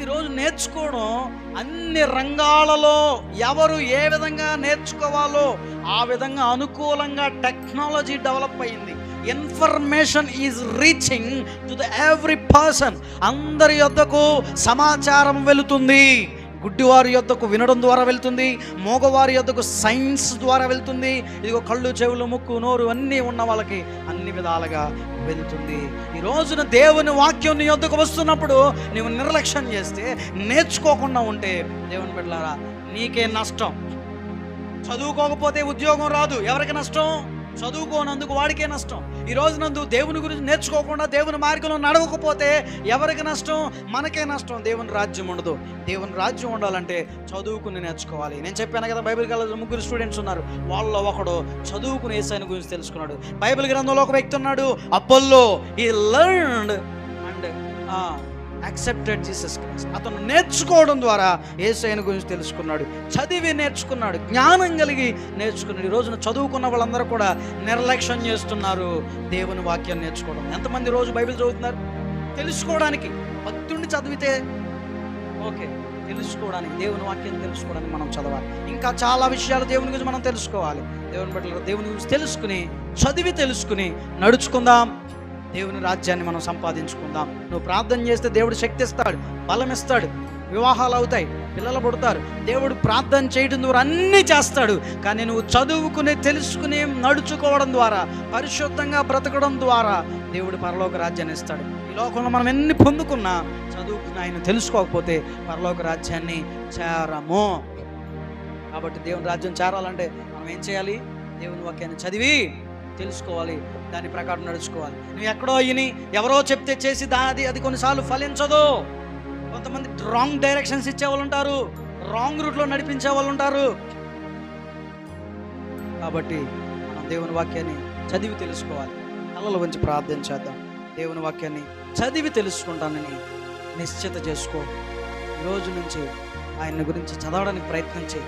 ఈరోజు నేర్చుకోవడం అన్ని రంగాలలో ఎవరు ఏ విధంగా నేర్చుకోవాలో ఆ విధంగా అనుకూలంగా టెక్నాలజీ డెవలప్ అయింది. Information is reaching to the every person. అందరి యొద్దకు సమాచారం వెళుతుంది. గుడ్డివారి యొద్దకు వినడం ద్వారా వెళ్తుంది, మోగవారి యొద్దకు సైన్స్ ద్వారా వెళ్తుంది. ఇదిగో కళ్ళు, చెవులు, ముక్కు, నోరు అన్నీ ఉన్న వాళ్ళకి అన్ని విధాలుగా వెళ్తుంది. ఈ రోజున దేవుని వాక్యం నీ యొద్దకు వస్తున్నప్పుడు నీవు నిర్లక్ష్యం చేస్తే, నేర్చుకోకుండా ఉంటే, దేవుని బిడ్డలారా నీకే నష్టం. చదువుకోకపోతే ఉద్యోగం రాదు, ఎవరికి నష్టం? చదువుకోనందుకు వాడికే నష్టం. ఈ రోజు నందు దేవుని గురించి నేర్చుకోకుండా దేవుని మార్గంలో నడవకపోతే ఎవరికి నష్టం? మనకే నష్టం. దేవుని రాజ్యం ఉండదు. దేవుని రాజ్యం ఉండాలంటే చదువుకుని నేర్చుకోవాలి. నేను చెప్పాను కదా, బైబిల్ కాలేజీలో 3 స్టూడెంట్స్ ఉన్నారు. వాళ్ళలో ఒకడు చదువుకుని యేసయ్యను గురించి తెలుసుకున్నాడు. బైబిల్ గ్రంథంలో ఒక వ్యక్తి ఉన్నాడు, Apollo. He learned and accepted Jesus Christ. అతను నేర్చుకోవడం ద్వారా యేసయ్యను గురించి తెలుసుకున్నాడు, చదివి నేర్చుకున్నాడు, జ్ఞానం కలిగి నేర్చుకున్నాడు. ఈ రోజున చదువుకున్న వాళ్ళందరూ కూడా నిర్లక్ష్యం చేస్తున్నారు దేవుని వాక్యాన్ని నేర్చుకోవడం. ఎంతమంది రోజు బైబిల్ చదువుతున్నారు? తెలుసుకోవడానికి. భక్తుండి చదివితే ఓకే, తెలుసుకోవడానికి, దేవుని వాక్యాన్ని తెలుసుకోవడానికి మనం చదవాలి. ఇంకా చాలా విషయాలు దేవుని గురించి మనం తెలుసుకోవాలి. దేవుని బట్టి దేవుని గురించి తెలుసుకుని, చదివి తెలుసుకుని నడుచుకుందాం. దేవుని రాజ్యాన్ని మనం సంపాదించుకుందాం. నువ్వు ప్రార్థన చేస్తే దేవుడు శక్తి ఇస్తాడు, బలం ఇస్తాడు, వివాహాలు అవుతాయి, పిల్లలు పుడతారు. దేవుడు ప్రార్థన చేయడం ద్వారా అన్నీ చేస్తాడు. కానీ నువ్వు చదువుకుని, తెలుసుకుని, నడుచుకోవడం ద్వారా, పరిశుద్ధంగా బ్రతకడం ద్వారా దేవుడు పరలోక రాజ్యాన్ని ఇస్తాడు. ఈ లోకంలో మనం ఎన్ని పొందుకున్నా చదువుకుని ఆయన తెలుసుకోకపోతే పరలోక రాజ్యాన్ని చేరము. కాబట్టి దేవుని రాజ్యం చేరాలంటే మనం ఏం చేయాలి? దేవుని వాక్యాన్ని చదివి తెలుసుకోవాలి, దాని ప్రకారం నడుచుకోవాలి. నువ్వు ఎక్కడో అయ్యి ఎవరో చెప్తే చేసి అది కొన్నిసార్లు ఫలించదు. కొంతమంది రాంగ్ డైరెక్షన్స్ ఇచ్చేవాళ్ళు ఉంటారు, రాంగ్ రూట్లో నడిపించే వాళ్ళు ఉంటారు. కాబట్టి మనం దేవుని వాక్యాన్ని చదివి తెలుసుకోవాలి. కళ్ళలో ఉంచి ప్రార్థన చేద్దాం. దేవుని వాక్యాన్ని చదివి తెలుసుకుంటానని నిశ్చిత చేసుకో. ఈరోజు నుంచి ఆయన గురించి చదవడానికి ప్రయత్నం చేయి.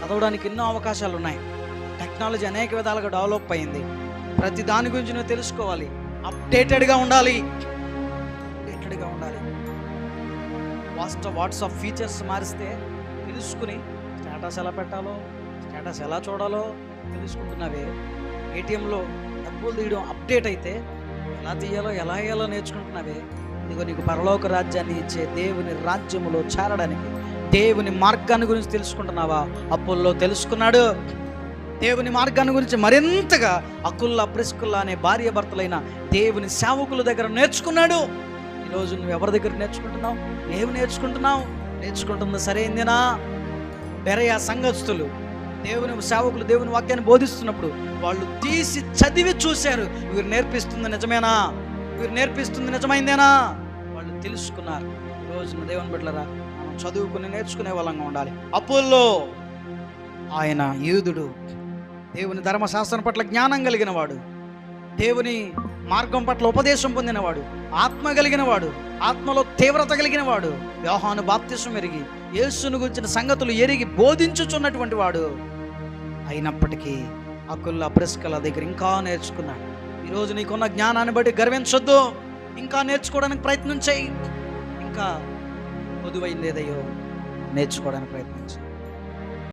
చదవడానికి ఎన్నో అవకాశాలు ఉన్నాయి. టెక్నాలజీ అనేక విధాలుగా డెవలప్ అయింది. ప్రతి దాని గురించి నువ్వు తెలుసుకోవాలి. అప్డేటెడ్గా ఉండాలి. వాట్సాప్ ఫీచర్స్ మారిస్తే తెలుసుకుని స్టేటస్ ఎలా పెట్టాలో, స్టేటస్ ఎలా చూడాలో తెలుసుకుంటున్నావే. ఏటీఎంలో డబ్బులు తీయడం అప్డేట్ అయితే ఎలా తీయాలో, ఎలా వేయాలో నేర్చుకుంటున్నావే. ఇదిగో నీకు పరలోక రాజ్యాన్ని ఇచ్చే దేవుని రాజ్యములో చేరడానికి దేవుని మార్గాన్ని గురించి తెలుసుకుంటున్నావా? అప్పుల్లో తెలుసుకున్నాడు. దేవుని మార్గాన్ని గురించి మరింతగా అకుల్లా, ప్రిస్కుల్లా అనే భార్య భర్తలైన దేవుని సేవకుల దగ్గర నేర్చుకున్నాడు. ఈరోజు నువ్వు ఎవరి దగ్గర నేర్చుకుంటున్నావు? ఏమి నేర్చుకుంటున్నావు? నేర్చుకుంటుంది సరైందేనా? బెరయ సంఘస్థులు దేవుని సేవకులు దేవుని వాక్యాన్ని బోధిస్తున్నప్పుడు వాళ్ళు తీసి చదివి చూశారు. వీరు నేర్పిస్తుంది నిజమేనా? వీరు నేర్పిస్తుంది నిజమైందేనా? వాళ్ళు తెలుసుకున్నారు. ఈరోజు దేవుని బిడ్డలారా, మనం చదువుకుని నేర్చుకునే వాళ్ళంగా ఉండాలి. అపోల్లో ఆయన యూదుడు, దేవుని ధర్మశాస్త్రం పట్ల జ్ఞానం కలిగిన వాడు, దేవుని మార్గం పట్ల ఉపదేశం పొందినవాడు, ఆత్మ కలిగిన వాడు, ఆత్మలో తీవ్రత కలిగిన వాడు, యోహాను బాప్తిసం ఎరిగి యేసును గురించిన సంగతులు ఎరిగి బోధించుచున్నటువంటి వాడు. అయినప్పటికీ అకుల్లా, ప్రిస్కిల్లా దగ్గర ఇంకా నేర్చుకున్నాడు. ఈరోజు నీకున్న జ్ఞానాన్ని బట్టి గర్వించొద్దు. ఇంకా నేర్చుకోవడానికి ప్రయత్నం చేయి. ఇంకా పొదువైంది ఏదయ్యో నేర్చుకోవడానికి ప్రయత్నం చేయి.